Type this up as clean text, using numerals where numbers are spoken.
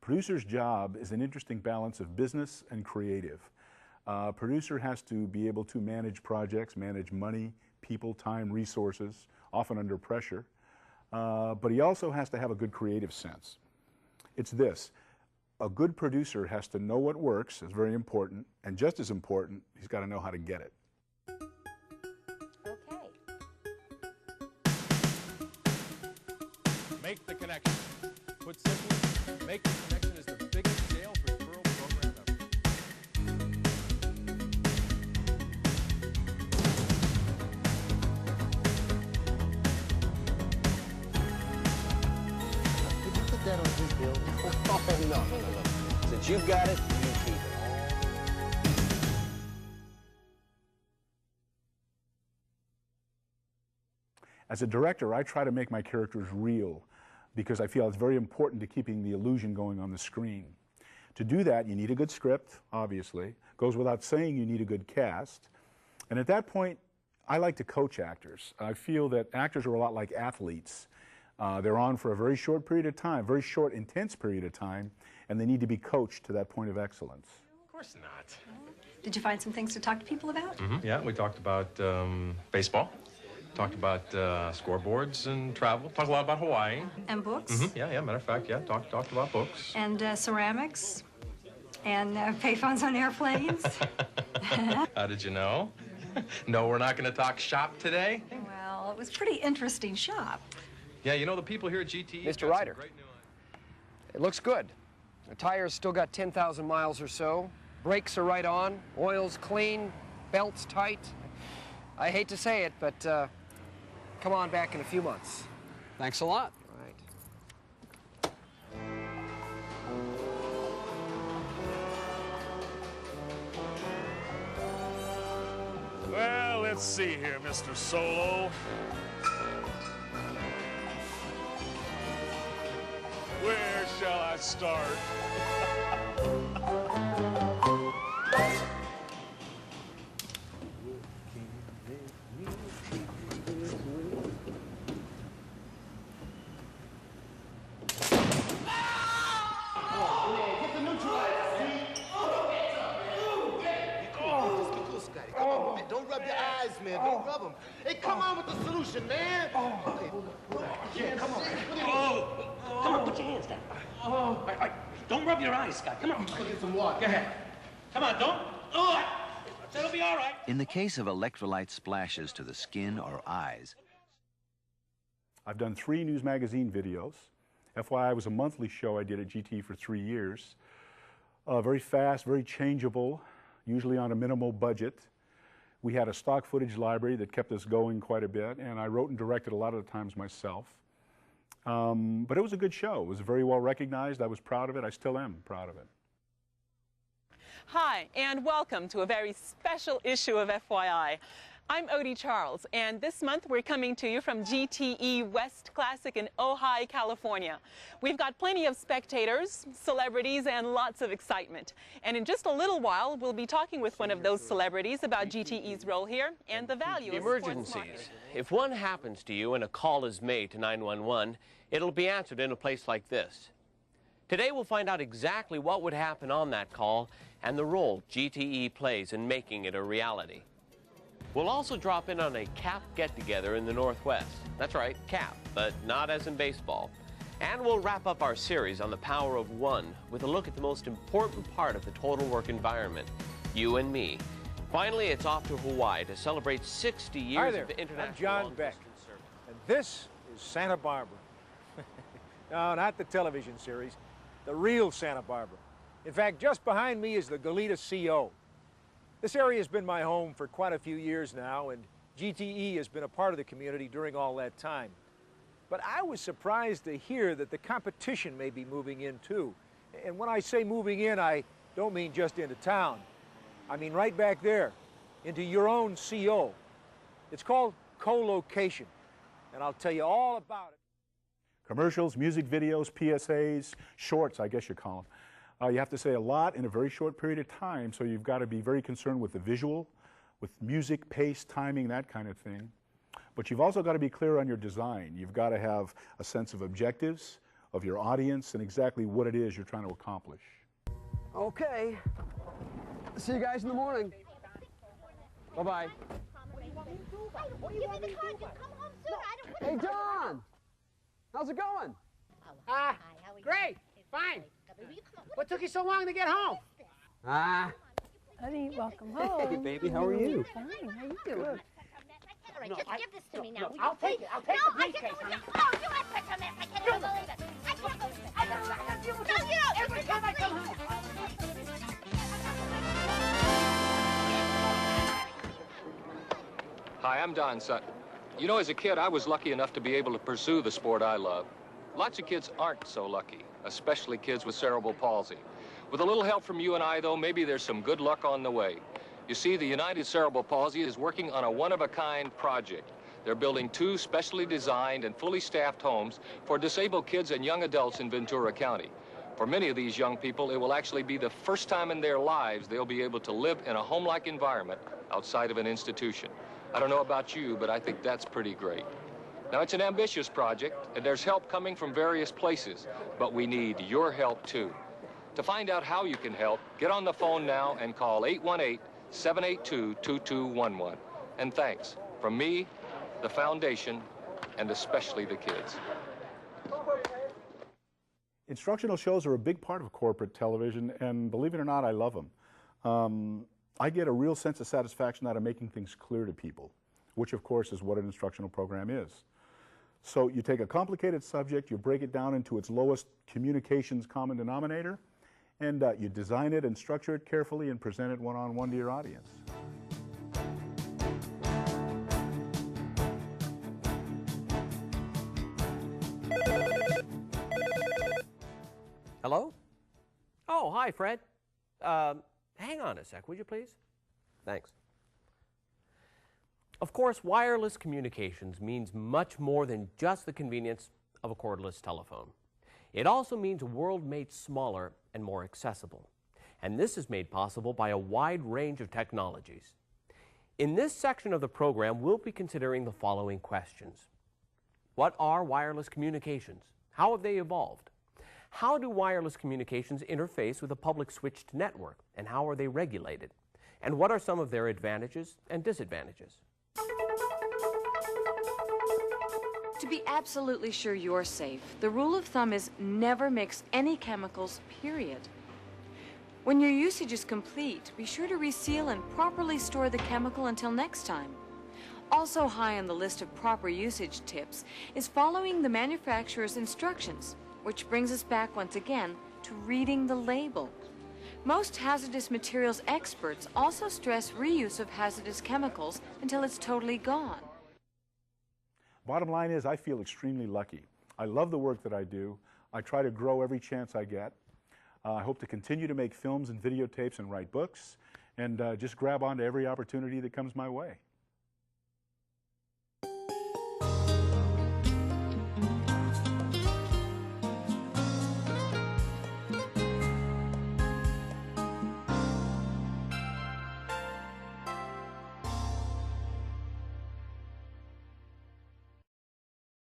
producer's job is an interesting balance of business and creative. Producer has to be able to manage projects, manage money, people, time, resources, often under pressure. But he also has to have a good creative sense. It's this: a good producer has to know what works, is very important, and just as important, he's got to know how to get it. Okay. Make the connection. Put simply, make the connection is the biggest sales referral program ever. Could you put that on his bill? Oh, no. Since you've got it, you keep it. As a director, I try to make my characters real because I feel it's very important to keeping the illusion going on the screen. To do that, you need a good script, obviously. Goes without saying you need a good cast. And at that point, I like to coach actors. I feel that actors are a lot like athletes. They're on for a very short period of time, very short, intense period of time, and they need to be coached to that point of excellence. Of course not. Did you find some things to talk to people about? Yeah, we talked about baseball. Talked about scoreboards and travel. Talked a lot about Hawaii. And books? Yeah, matter of fact, yeah, talked about books. And ceramics? And payphones on airplanes? How did you know? No, we're not going to talk shop today? Well, it was a pretty interesting shop. Yeah, you know, the people here at GTE... Mr. Ryder, it looks good. The tire's still got 10,000 miles or so. Brakes are right on. Oil's clean. Belt's tight. I hate to say it, but come on back in a few months. Thanks a lot. Right. Well, let's see here, Mr. Solo. Where shall I start? Don't rub your eyes, man. Don't rub them. Hey, come on with the solution, man. Okay. Yeah, come on. Come on, put your hands down. All right. Don't rub your eyes, Scott. Come on. I'll get some water. Go ahead. Come on, don't. It'll be all right. In the case of electrolyte splashes to the skin or eyes, I've done 3 news magazine videos. FYI, was a monthly show I did at GT for 3 years. Very fast, very changeable, usually on a minimal budget. We had a stock footage library that kept us going quite a bit, and I wrote and directed a lot of the times myself. But it was a good show. It was very well recognized. I was proud of it. I still am proud of it. Hi, and welcome to a very special issue of FYI. I'm Odie Charles, and this month we're coming to you from GTE West Classic in Ojai, California. We've got plenty of spectators, celebrities, and lots of excitement. And in just a little while, we'll be talking with one of those celebrities about GTE's role here and the value of sports marketing. Emergencies. If one happens to you and a call is made to 911, it'll be answered in a place like this. Today we'll find out exactly what would happen on that call and the role GTE plays in making it a reality. We'll also drop in on a CAP get-together in the Northwest. That's right, CAP, but not as in baseball. And we'll wrap up our series on the power of one with a look at the most important part of the total work environment, you and me. Finally, it's off to Hawaii to celebrate 60 years Hi there. of international I'm John Beck, and this is Santa Barbara. No, not the television series, the real Santa Barbara. In fact, just behind me is the Goleta CO. This area has been my home for quite a few years now, and GTE has been a part of the community during all that time. But I was surprised to hear that the competition may be moving in too. And when I say moving in, I don't mean just into town. I mean right back there, into your own CO. It's called co-location, and I'll tell you all about it. Commercials, music videos, PSAs, shorts, I guess you call them. You have to say a lot in a very short period of time, so you've got to be very concerned with the visual, with music, pace, timing, that kind of thing. But you've also got to be clear on your design. You've got to have a sense of objectives, of your audience and exactly what it is you're trying to accomplish. Okay. See you guys in the morning. Bye-bye. Hey, John! How's it going? Great. Fine. What took you so long to get home? Honey, welcome home. Hey, baby, how are you? Fine, how you doing? All right, just give this to me now. I'll take it. I'll take the briefcase. Oh, you are such a mess. I can't believe it. I can't believe it. I don't deal with this every time I come home. Hi, I'm Don Sutton. You know, as a kid, I was lucky enough to be able to pursue the sport I love. Lots of kids aren't so lucky, especially kids with cerebral palsy. With a little help from you and I, though, maybe there's some good luck on the way. You see, the United Cerebral Palsy is working on a one-of-a-kind project. They're building 2 specially designed and fully staffed homes for disabled kids and young adults in Ventura County. For many of these young people, it will actually be the first time in their lives they'll be able to live in a home-like environment outside of an institution. I don't know about you, but I think that's pretty great. Now, it's an ambitious project, and there's help coming from various places, but we need your help, too. To find out how you can help, get on the phone now and call 818-782-2211. And thanks from me, the foundation, and especially the kids. Instructional shows are a big part of corporate television, and believe it or not, I love them. I get a real sense of satisfaction out of making things clear to people, which of course is what an instructional program is. So you take a complicated subject, you break it down into its lowest communications common denominator, and you design it and structure it carefully and present it one-on-one to your audience. Hello? Oh, hi, Fred. Hang on a sec, would you please? Thanks. Of course, wireless communications means much more than just the convenience of a cordless telephone. It also means a world made smaller and more accessible. And this is made possible by a wide range of technologies. In this section of the program, we'll be considering the following questions. What are wireless communications? How have they evolved? How do wireless communications interface with a public switched network, and how are they regulated? And what are some of their advantages and disadvantages? To be absolutely sure you're safe, the rule of thumb is never mix any chemicals, period. When your usage is complete, be sure to reseal and properly store the chemical until next time. Also high on the list of proper usage tips is following the manufacturer's instructions, which brings us back once again to reading the label. Most hazardous materials experts also stress reuse of hazardous chemicals until it's totally gone. Bottom line is, I feel extremely lucky. I love the work that I do. I try to grow every chance I get. I hope to continue to make films and videotapes and write books, and just grab onto every opportunity that comes my way.